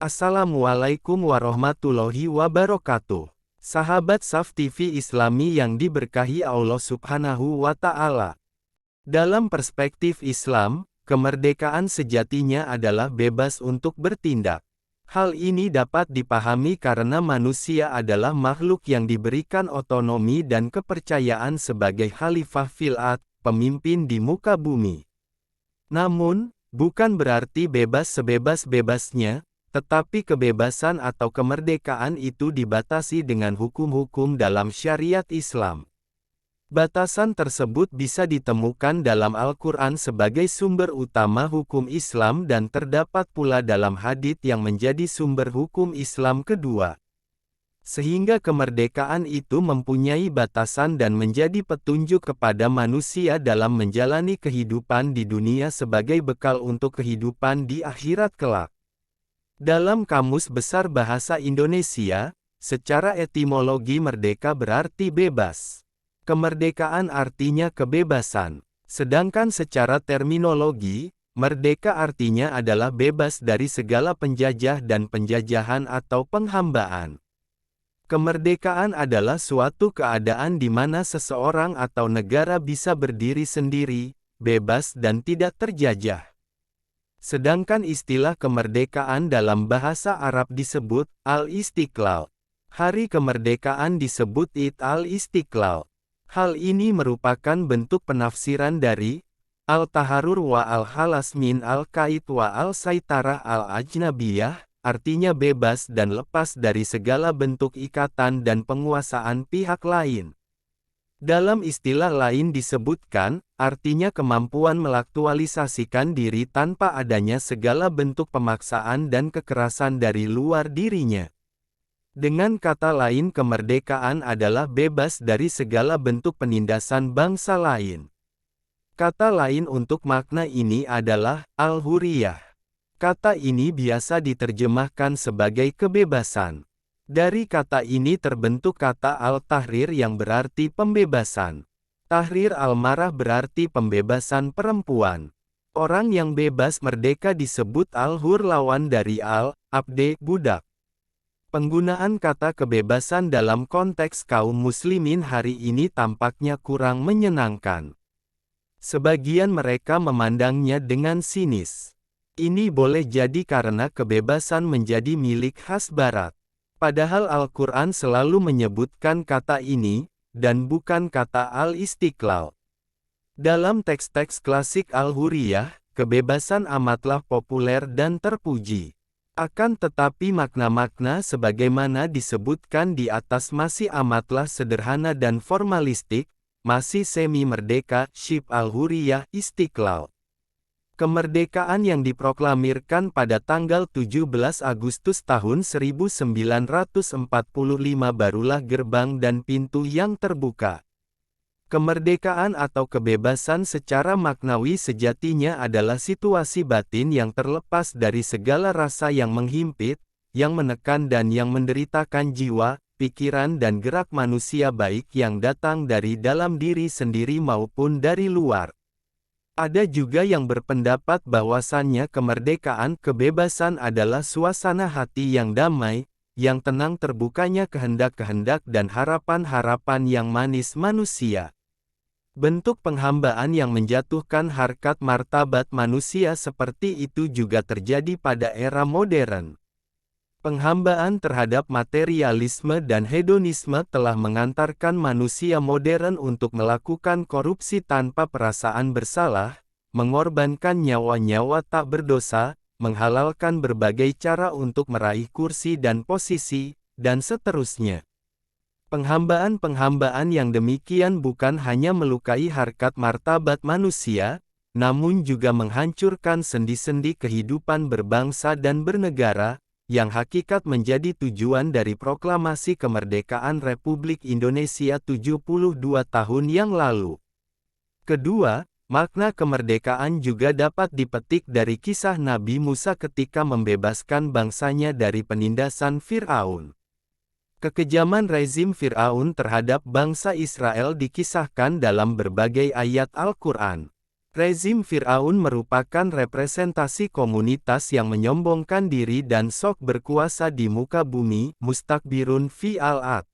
Assalamualaikum warahmatullahi wabarakatuh. Sahabat Saf TV Islami yang diberkahi Allah Subhanahu wa Ta'ala. Dalam perspektif Islam, kemerdekaan sejatinya adalah bebas untuk bertindak. Hal ini dapat dipahami karena manusia adalah makhluk yang diberikan otonomi dan kepercayaan sebagai khalifah fil ard, pemimpin di muka bumi. Namun, bukan berarti bebas sebebas-bebasnya, tetapi kebebasan atau kemerdekaan itu dibatasi dengan hukum-hukum dalam syariat Islam. Batasan tersebut bisa ditemukan dalam Al-Quran sebagai sumber utama hukum Islam dan terdapat pula dalam hadits yang menjadi sumber hukum Islam kedua. Sehingga kemerdekaan itu mempunyai batasan dan menjadi petunjuk kepada manusia dalam menjalani kehidupan di dunia sebagai bekal untuk kehidupan di akhirat kelak. Dalam Kamus Besar Bahasa Indonesia, secara etimologi merdeka berarti bebas. Kemerdekaan artinya kebebasan. Sedangkan secara terminologi, merdeka artinya adalah bebas dari segala penjajah dan penjajahan atau penghambaan. Kemerdekaan adalah suatu keadaan di mana seseorang atau negara bisa berdiri sendiri, bebas dan tidak terjajah. Sedangkan istilah kemerdekaan dalam bahasa Arab disebut al-Istiqlal. Hari kemerdekaan disebut Id al-Istiqlal. Hal ini merupakan bentuk penafsiran dari al-Taharrur wa al-Khalas min al-Qaid wa al-Saitarah al-Ajnabiyah, artinya bebas dan lepas dari segala bentuk ikatan dan penguasaan pihak lain. Dalam istilah lain disebutkan, artinya kemampuan melaktualisasikan diri tanpa adanya segala bentuk pemaksaan dan kekerasan dari luar dirinya. Dengan kata lain, kemerdekaan adalah bebas dari segala bentuk penindasan bangsa lain. Kata lain untuk makna ini adalah al-hurriyah. Kata ini biasa diterjemahkan sebagai kebebasan. Dari kata ini terbentuk kata al-tahrir yang berarti pembebasan. Tahrir al-marah berarti pembebasan perempuan. Orang yang bebas merdeka disebut al-hur, lawan dari al-abde, budak. Penggunaan kata kebebasan dalam konteks kaum muslimin hari ini tampaknya kurang menyenangkan. Sebagian mereka memandangnya dengan sinis. Ini boleh jadi karena kebebasan menjadi milik khas Barat. Padahal Al-Quran selalu menyebutkan kata ini, dan bukan kata al-Istiqlal. Dalam teks-teks klasik al-hurriyah, kebebasan amatlah populer dan terpuji. Akan tetapi makna-makna sebagaimana disebutkan di atas masih amatlah sederhana dan formalistik, masih semi-merdeka, syib al-hurriyah, Istiqlal. Kemerdekaan yang diproklamirkan pada tanggal 17 Agustus tahun 1945 barulah gerbang dan pintu yang terbuka. Kemerdekaan atau kebebasan secara maknawi sejatinya adalah situasi batin yang terlepas dari segala rasa yang menghimpit, yang menekan dan yang menderitakan jiwa, pikiran dan gerak manusia baik yang datang dari dalam diri sendiri maupun dari luar. Ada juga yang berpendapat bahwasannya kemerdekaan kebebasan adalah suasana hati yang damai, yang tenang, terbukanya kehendak-kehendak dan harapan-harapan yang manis manusia. Bentuk penghambaan yang menjatuhkan harkat martabat manusia seperti itu juga terjadi pada era modern. Penghambaan terhadap materialisme dan hedonisme telah mengantarkan manusia modern untuk melakukan korupsi tanpa perasaan bersalah, mengorbankan nyawa-nyawa tak berdosa, menghalalkan berbagai cara untuk meraih kursi dan posisi, dan seterusnya. Penghambaan-penghambaan yang demikian bukan hanya melukai harkat martabat manusia, namun juga menghancurkan sendi-sendi kehidupan berbangsa dan bernegara, yang hakikat menjadi tujuan dari proklamasi kemerdekaan Republik Indonesia 72 tahun yang lalu. Kedua, makna kemerdekaan juga dapat dipetik dari kisah Nabi Musa ketika membebaskan bangsanya dari penindasan Fir'aun. Kekejaman rezim Fir'aun terhadap bangsa Israel dikisahkan dalam berbagai ayat Al-Quran. Rezim Fir'aun merupakan representasi komunitas yang menyombongkan diri dan sok berkuasa di muka bumi, mustakbirun fi al-ard.